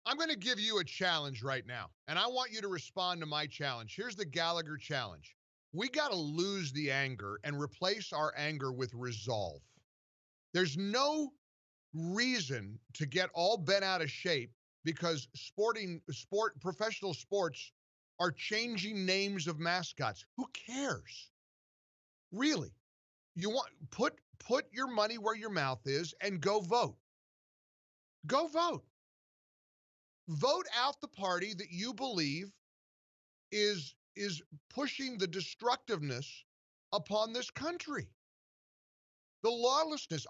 I'm going to give you a challenge right now, and I want you to respond to my challenge. Here's the Gallagher challenge. We got to lose the anger and replace our anger with resolve. There's no reason to get all bent out of shape because professional sports are changing names of mascots. Who cares? Really? You want put your money where your mouth is and go vote. Go vote. Vote out the party that you believe is pushing the destructiveness upon this country. The lawlessness.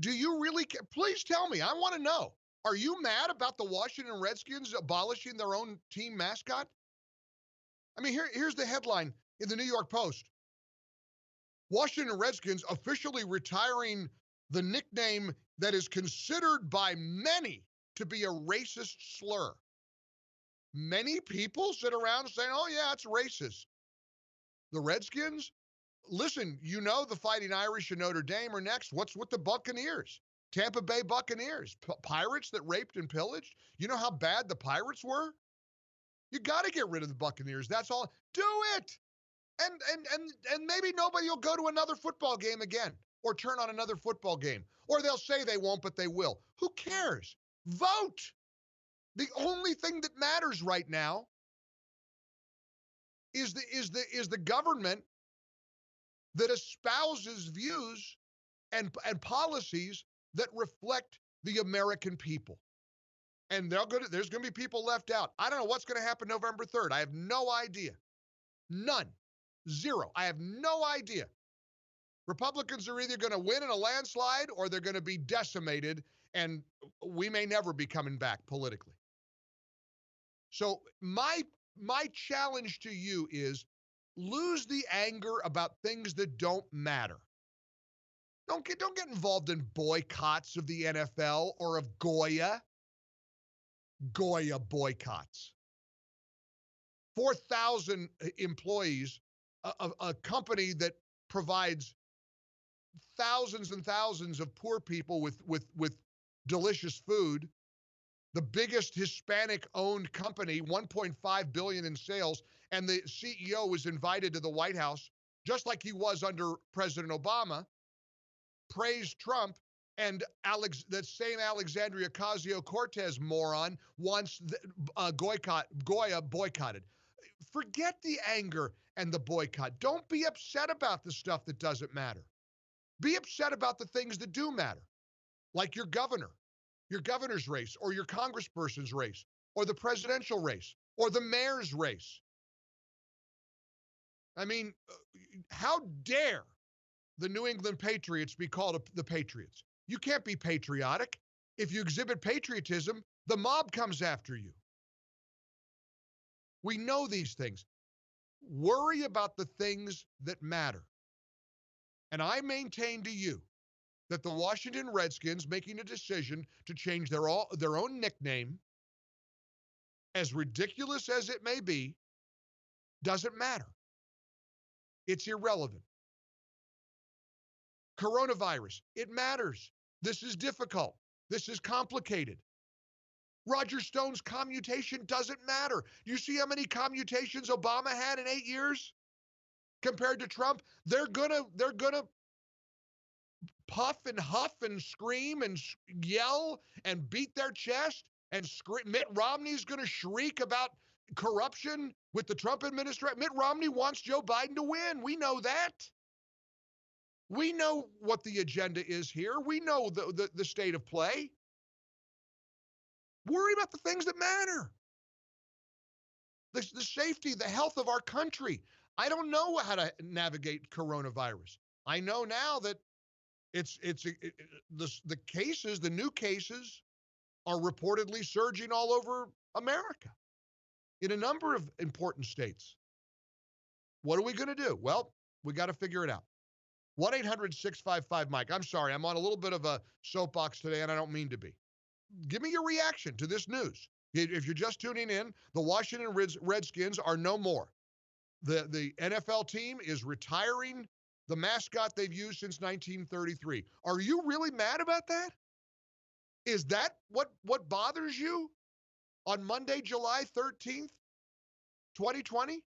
Do you really care? Please tell me. I want to know. Are you mad about the Washington Redskins abolishing their own team mascot? I mean, here's the headline in the New York Post. Washington Redskins officially retiring the nickname that is considered by many to be a racist slur. Many people sit around saying, oh, yeah, it's racist. The Redskins? Listen, you know the Fighting Irish and Notre Dame are next. What's with the Buccaneers? Tampa Bay Buccaneers, pirates that raped and pillaged. You know how bad the Pirates were? You got to get rid of the Buccaneers. That's all. Do it. And maybe nobody will go to another football game again or turn on another football game. Or they'll say they won't, but they will. Who cares? Vote. The only thing that matters right now is the government that espouses views and policies that reflect the American people. And there's going to be people left out. I don't know what's going to happen November 3rd. I have no idea. None. Zero. I have no idea. Republicans are either going to win in a landslide or they're going to be decimated, and we may never be coming back politically. So my challenge to you is lose the anger about things that don't matter. Don't get involved in boycotts of the NFL or of Goya boycotts. 4,000 employees, a company that provides thousands and thousands of poor people with delicious food, the biggest Hispanic-owned company, $1.5 billion in sales, and the CEO was invited to the White House, just like he was under President Obama, praised Trump, and that same Alexandria Ocasio-Cortez moron wants Goya boycotted. Forget the anger and the boycott. Don't be upset about the stuff that doesn't matter. Be upset about the things that do matter, like your governor's race, or your congressperson's race, or the presidential race, or the mayor's race. I mean, how dare the New England Patriots be called the Patriots? You can't be patriotic. If you exhibit patriotism, the mob comes after you. We know these things. Worry about the things that matter. And I maintain to you that the Washington Redskins making a decision to change their own nickname, as ridiculous as it may be, doesn't matter. It's irrelevant. Coronavirus, it matters. This is difficult. This is complicated. Roger Stone's commutation doesn't matter. You see how many commutations Obama had in 8 years compared to Trump? They're gonna puff and huff and scream and yell and beat their chest and scream. Mitt Romney's going to shriek about corruption with the Trump administration. Mitt Romney wants Joe Biden to win. We know that. We know what the agenda is here. We know the state of play. Worry about the things that matter. The safety, the health of our country. I don't know how to navigate coronavirus. I know now that the cases, the new cases, are reportedly surging all over America in a number of important states. What are we going to do? Well, we got to figure it out. 1-800-655-MIKE. I'm sorry, I'm on a little bit of a soapbox today, and I don't mean to be. Give me your reaction to this news. If you're just tuning in, the Washington Redskins are no more. The NFL team is retiring the mascot they've used since 1933. Are you really mad about that? Is that what bothers you? on Monday, July 13th, 2020?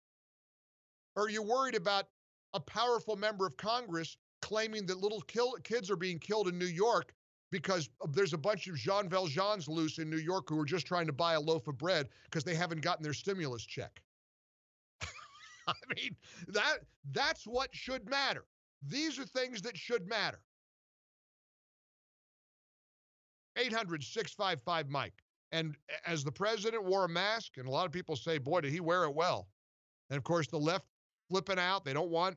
Or are you worried about a powerful member of Congress claiming that little kids are being killed in New York because there's a bunch of Jean Valjeans loose in New York who are just trying to buy a loaf of bread because they haven't gotten their stimulus check? I mean, that's what should matter. These are things that should matter. 800-655-Mike. And as the president wore a mask, and a lot of people say, boy, did he wear it well. And of course, the left flipping out. They don't want,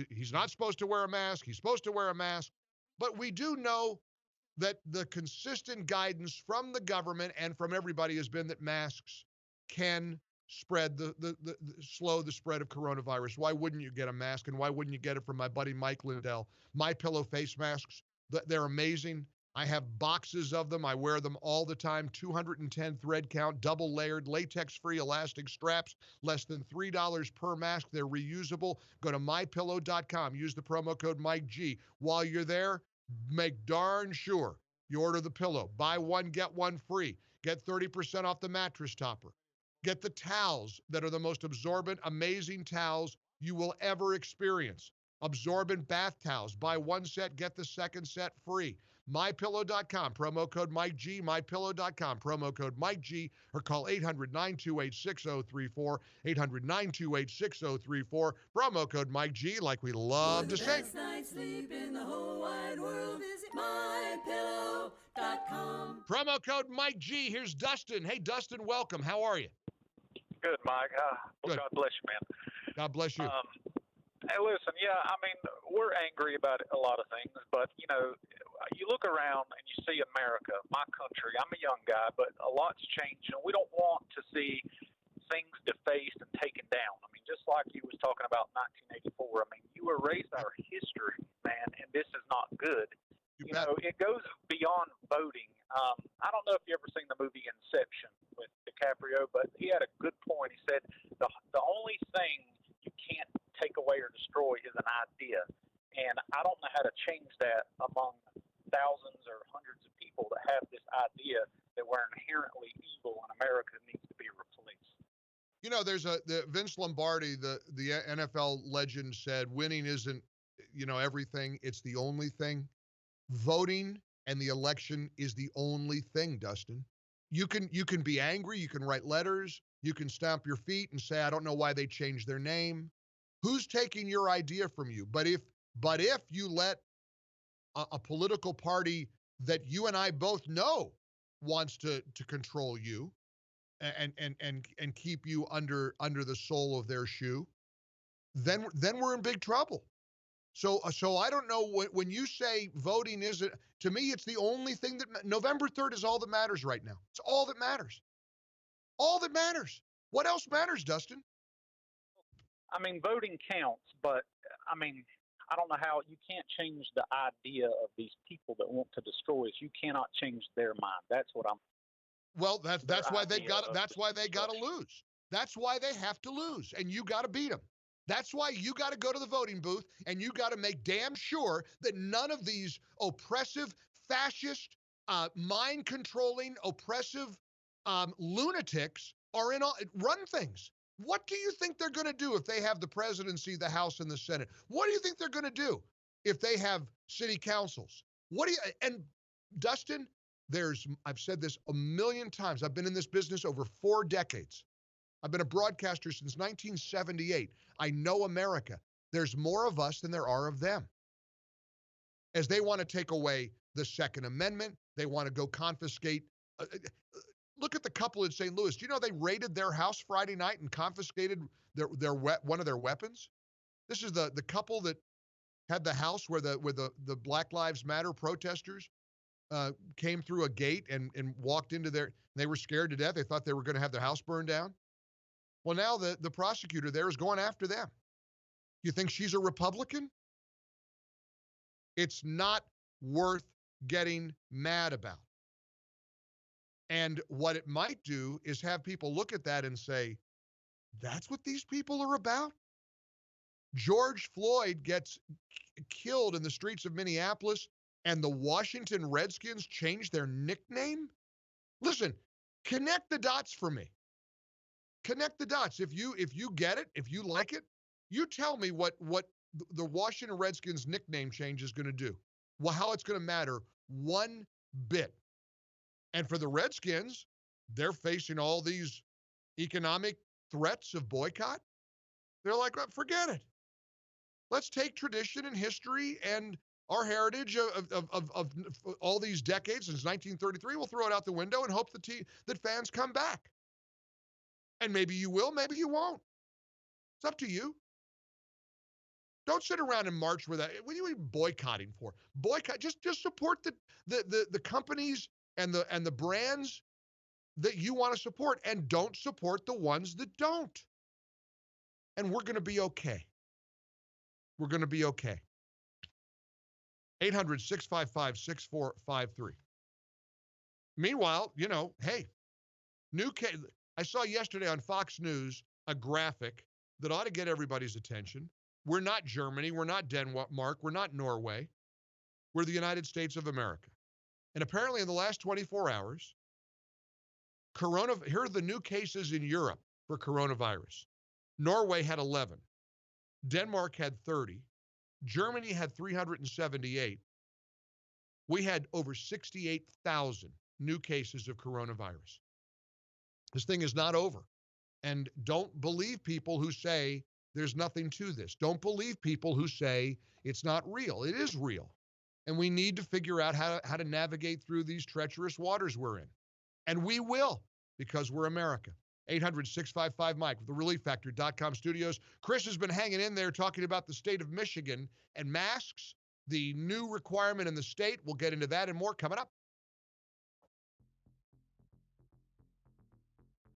he's not supposed to wear a mask. He's supposed to wear a mask. But we do know that the consistent guidance from the government and from everybody has been that masks can spread slow the spread of coronavirus. Why wouldn't you get a mask? And why wouldn't you get it from my buddy Mike Lindell? My Pillow face masks, they're amazing. I have boxes of them. I wear them all the time. 210 thread count, double layered, latex-free elastic straps, less than $3 per mask. They're reusable. Go to mypillow.com. Use the promo code Mike G. While you're there, make darn sure you order the pillow. Buy one, get one free. Get 30% off the mattress topper. Get the towels that are the most absorbent, amazing towels you will ever experience. Absorbent bath towels. Buy one set, get the second set free. MyPillow.com, promo code Mike G, MyPillow.com, promo code Mike G, or call 800-928-6034, 800-928-6034, promo code Mike G, like we love to say. Best night's sleep in the whole wide world, visit MyPillow.com. Promo code Mike G. Here's Dustin. Hey, Dustin, welcome. How are you? Good, Mike. Well, Good. God bless you, man. God bless you. Hey, listen, yeah, I mean, we're angry about a lot of things, but, you know, you look around and you see America, my country. I'm a young guy, but a lot's changed, and we don't want to see things defaced and taken down. I mean, just like you was talking about 1984, I mean, you erased our history, man, and this is not good. You know, it goes beyond voting. I don't know if you ever seen the movie Inception with DiCaprio, but he had a good point. He said the only thing you can't take away or destroy is an idea. And I don't know how to change that among thousands or hundreds of people that have this idea that we're inherently evil and America needs to be replaced. You know, there's the Vince Lombardi, the NFL legend, said winning isn't, everything. It's the only thing. Voting and the election is the only thing, Dustin. You can be angry, you can write letters, you can stamp your feet and say, I don't know why they changed their name. Who's taking your idea from you? But if you let a political party that you and I both know wants to control you and keep you under the sole of their shoe, then we're in big trouble. So I don't know when you say voting isn't, to me, it's the only thing that November 3rd is all that matters right now. It's all that matters. All that matters. What else matters, Dustin? I mean, voting counts, but I mean, I don't know how you can't change the idea of these people that want to destroy us. You cannot change their mind. That's what I'm. Well, that's why they got to lose. That's why they have to lose, and you got to beat them. That's why you got to go to the voting booth and you got to make damn sure that none of these oppressive, fascist, mind-controlling, oppressive lunatics are run things. What do you think they're going to do if they have the presidency, the House, and the Senate? What do you think they're going to do if they have city councils? And Dustin, I've said this a million times. I've been in this business over 4 decades. I've been a broadcaster since 1978. I know America. There's more of us than there are of them. As they want to take away the Second Amendment, they want to go confiscate. Look at the couple in St. Louis. Do you know they raided their house Friday night and confiscated one of their weapons? This is the couple that had the house where the Black Lives Matter protesters came through a gate and walked into they were scared to death. They thought they were going to have their house burned down. Well, now the prosecutor there is going after them. You think she's a Republican? It's not worth getting mad about. And what it might do is have people look at that and say, that's what these people are about? George Floyd gets killed in the streets of Minneapolis, and the Washington Redskins change their nickname? Listen, Connect the dots for me. Connect the dots. If you get it, if you like it, you tell me what the Washington Redskins nickname change is going to do. Well, how it's going to matter one bit. And for the Redskins, they're facing all these economic threats of boycott. They're like, forget it. Let's take tradition and history and our heritage of all these decades since 1933. We'll throw it out the window and hope that fans come back. And maybe you will, maybe you won't. It's up to you. Don't sit around and march with that. What are you even boycotting for? Boycott. Just support the companies and the brands that you want to support, and don't support the ones that don't. And we're going to be okay. We're going to be okay. 800-655-6453. Meanwhile, hey, I saw yesterday on Fox News a graphic that ought to get everybody's attention. We're not Germany. We're not Denmark. We're not Norway. We're the United States of America. And apparently in the last 24 hours, here are the new cases in Europe for coronavirus. Norway had 11. Denmark had 30. Germany had 378. We had over 68,000 new cases of coronavirus. This thing is not over. And don't believe people who say there's nothing to this. Don't believe people who say it's not real. It is real. And we need to figure out how to navigate through these treacherous waters we're in. And we will, because we're America. 800-655-MIKE with the ReliefFactor.com studios. Chris has been hanging in there talking about the state of Michigan and masks, the new requirement in the state. We'll get into that and more coming up.